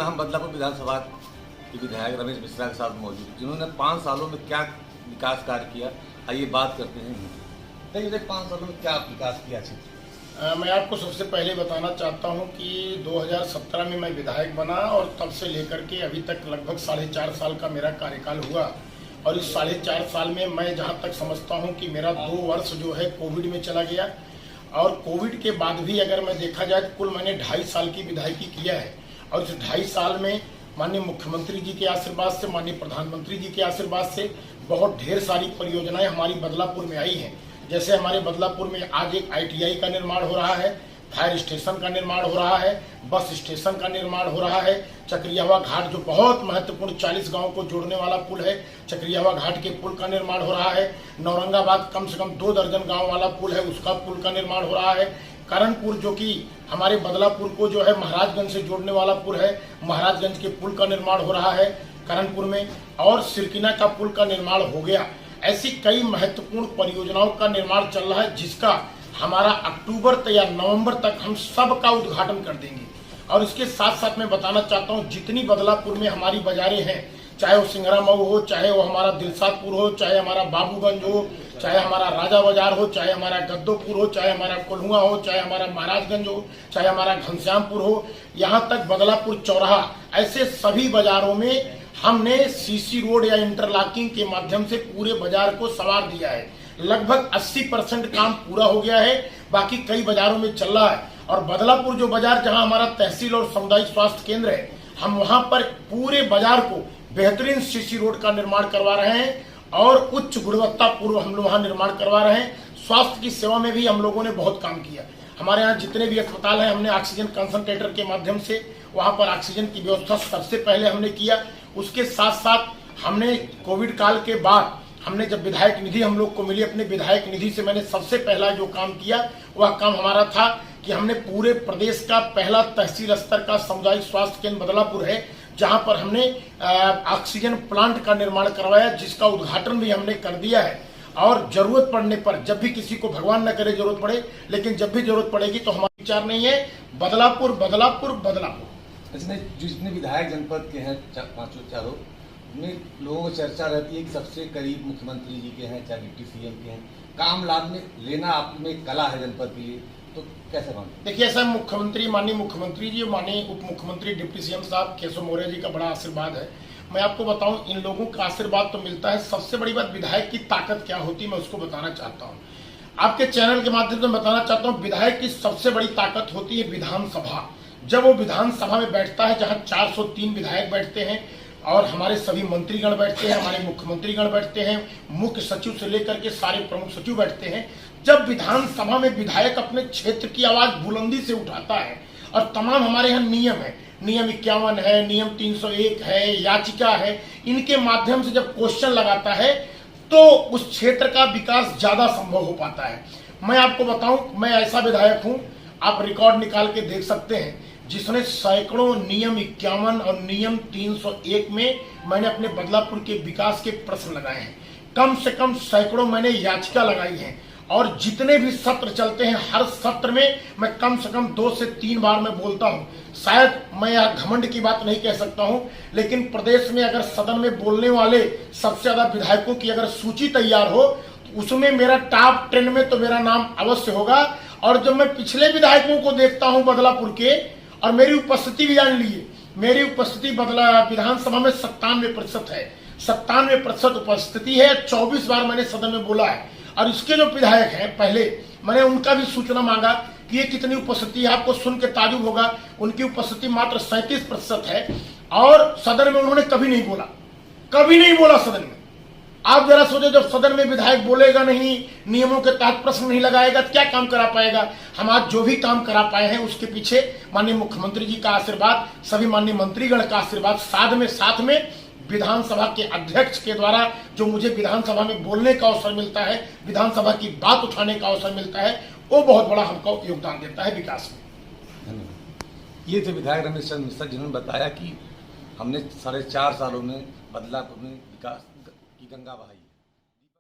हम बदलापुर विधानसभा के विधायक रमेश मिश्रा के साथ मौजूद, जिन्होंने 5 सालों में क्या विकास कार्य किया, आइए बात करते हैं। देखिए 5 सालों में क्या विकास किया क्षेत्र। मैं आपको सबसे पहले बताना चाहता हूं कि 2017 में मैं विधायक बना और तब से लेकर के अभी तक लगभग 4.5 साल का मेरा कार्यकाल हुआ। और इस 4.5 साल में मैं जहां तक समझता हूं कि मेरा 2 वर्ष जो है कोविड में चला गया, और कोविड के बाद भी अगर मैं देखा जाए तो कुल मैंने 2.5 साल की विधायकी किया है। और इस 2.5 साल में माननीय मुख्यमंत्री जी के आशीर्वाद से, माननीय प्रधानमंत्री जी के आशीर्वाद से बहुत ढेर सारी परियोजनाएं हमारी बदलापुर में आई हैं। जैसे हमारे बदलापुर में आज एक ITI का निर्माण हो रहा है, फायर स्टेशन का निर्माण हो रहा है, बस स्टेशन का निर्माण हो रहा है, चक्रियावा घाट जो बहुत महत्वपूर्ण 40 गांव को जोड़ने वाला पुल है, चक्रियावा घाट के पुल का निर्माण हो रहा है। नौरंगाबाद कम से कम 2 दर्जन गांव वाला पुल है, उसका पुल का निर्माण हो रहा है। करणपुर जो कि हमारे बदलापुर को जो है महाराजगंज से जोड़ने वाला पुल है, महाराजगंज के पुल का निर्माण हो रहा है करणपुर में, और सिरकिना का पुल का निर्माण हो गया। ऐसी कई महत्वपूर्ण परियोजनाओं का निर्माण चल रहा है, जिसका हमारा अक्टूबर या नवंबर तक हम सब का उद्घाटन कर देंगे। और इसके साथ साथ मैं बताना चाहता हूं, जितनी बदलापुर में हमारी बाजारें हैं, चाहे वो सिंघरा मऊ हो, चाहे वो हमारा दिलसादपुर हो, चाहे हमारा बाबूगंज हो, चाहे हमारा राजा बाजार हो, चाहे हमारा गद्दोपुर हो, चाहे हमारा कोल्हुआ हो, चाहे हमारा महाराजगंज हो, चाहे हमारा घनश्यामपुर हो, यहाँ तक बदलापुर चौराहा, ऐसे सभी बाजारों में हमने CC रोड या इंटरलॉकिंग के माध्यम से पूरे बाजार को संवार दिया है। लगभग 80% काम पूरा हो गया है, बाकी कई बाजारों में चल रहा है। और बदलापुर जो बाजार जहां हमारा तहसील और सामुदायिक स्वास्थ्य केंद्र है, हम वहां पर पूरे बाजार को बेहतरीन CC रोड का निर्माण करवा रहे हैं और उच्च गुणवत्ता पूर्व हम लोग वहां निर्माण करवा रहे हैं। स्वास्थ्य की सेवा में भी हम लोगों ने बहुत काम किया। हमारे यहाँ जितने भी अस्पताल हैं, हमने ऑक्सीजन कंसंट्रेटर के माध्यम से वहां पर ऑक्सीजन की व्यवस्था सबसे पहले हमने किया। उसके साथ साथ हमने कोविड काल के बाद हमने जब विधायक निधि हम लोग को मिली, अपने विधायक निधि से मैंने सबसे पहला जो काम किया वह काम हमारा था कि हमने पूरे प्रदेश का पहला तहसील स्तर का सामुदायिक स्वास्थ्य केंद्र बदलापुर है, जहां पर हमने ऑक्सीजन प्लांट का निर्माण करवाया, जिसका उद्घाटन भी हमने कर दिया है। और जरूरत पड़ने पर, जब भी किसी को भगवान न करे जरूरत पड़े, लेकिन जब भी जरूरत पड़ेगी तो हमारा विचार नहीं है बदलापुर बदलापुर बदलापुर। इसमें जितने विधायक जनपद के हैं चारों में लोगों को चर्चा रहती है कि सबसे करीब मुख्यमंत्री जी के हैं, चाहे डिप्टी CM के हैं, काम लाभ में लेना आप में कला है जनपद के लिए, तो कैसे मानते? देखिए, ऐसा मुख्यमंत्री, माननीय मुख्यमंत्री जी, माननीय उप मुख्यमंत्री डिप्टी CM साहब केशव मौर्य जी का बड़ा आशीर्वाद है। मैं आपको बताऊं, इन लोगों का आशीर्वाद तो मिलता है। सबसे बड़ी बात विधायक की ताकत क्या होती है, मैं उसको बताना चाहता हूँ। आपके चैनल के माध्यम से बताना चाहता हूँ, विधायक की सबसे बड़ी ताकत होती है विधानसभा। जब वो विधानसभा में बैठता है, जहाँ 403 विधायक बैठते हैं और हमारे सभी मंत्रीगण बैठते हैं, हमारे मुख्यमंत्रीगण बैठते हैं, मुख्य सचिव से लेकर के सारे प्रमुख सचिव बैठते हैं। जब विधानसभा में विधायक अपने क्षेत्र की आवाज बुलंदी से उठाता है, और तमाम हमारे यहाँ नियम है, नियम 51 है, नियम 301 है, याचिका है, इनके माध्यम से जब क्वेश्चन लगाता है तो उस क्षेत्र का विकास ज्यादा संभव हो पाता है। मैं आपको बताऊं, मैं ऐसा विधायक हूं, आप रिकॉर्ड निकाल के देख सकते हैं, जिसने सैकड़ों नियम 51 और नियम 301 में मैंने अपने बदलापुर के विकास के प्रश्न लगाए हैं। कम से कम सैकड़ों मैंने याचिका लगाई है। और जितने भी सत्र चलते हैं, हर सत्र में मैं कम से कम 2 से 3 बार मैं बोलता हूं। शायद मैं यह घमंड की बात नहीं कह सकता हूं, लेकिन प्रदेश में अगर सदन में बोलने वाले सबसे ज्यादा विधायकों की अगर सूची तैयार हो, तो उसमें मेरा टॉप 10 में तो मेरा नाम अवश्य होगा। और जब मैं पिछले विधायकों को देखता हूं बदलापुर के, और मेरी उपस्थिति भी जान लीजिए, मेरी उपस्थिति विधानसभा में 97% है, 97% उपस्थिति है। 24 बार मैंने सदन में बोला है। और इसके जो विधायक हैं, पहले मैंने उनका भी सूचना मांगा कि ये कितनी उपस्थिति है। आपको सुन के ताजुब होगा, उनकी उपस्थिति मात्र 37% है। और सदन में उन्होंने कभी नहीं बोला, कभी नहीं बोला सदन में। आप जरा सोचो, जब सदन में विधायक बोलेगा नहीं, नियमों के तहत प्रश्न नहीं लगाएगा, तो क्या काम करा पाएगा? हम आज जो भी काम करा पाए हैं, उसके पीछे माननीय मुख्यमंत्री जी का आशीर्वाद, सभी माननीय मंत्रीगण का आशीर्वाद, साथ में विधानसभा के अध्यक्ष के द्वारा जो मुझे विधानसभा में बोलने का अवसर मिलता है, विधानसभा की बात उठाने का अवसर मिलता है, वो बहुत बड़ा हमको योगदान देता है विकास में। धन्यवाद। ये थे विधायक रमेश चंद्र मिश्रा, जिन्होंने बताया कि हमने 4.5 सालों में बदलापुर में विकास की गंगा बहाई।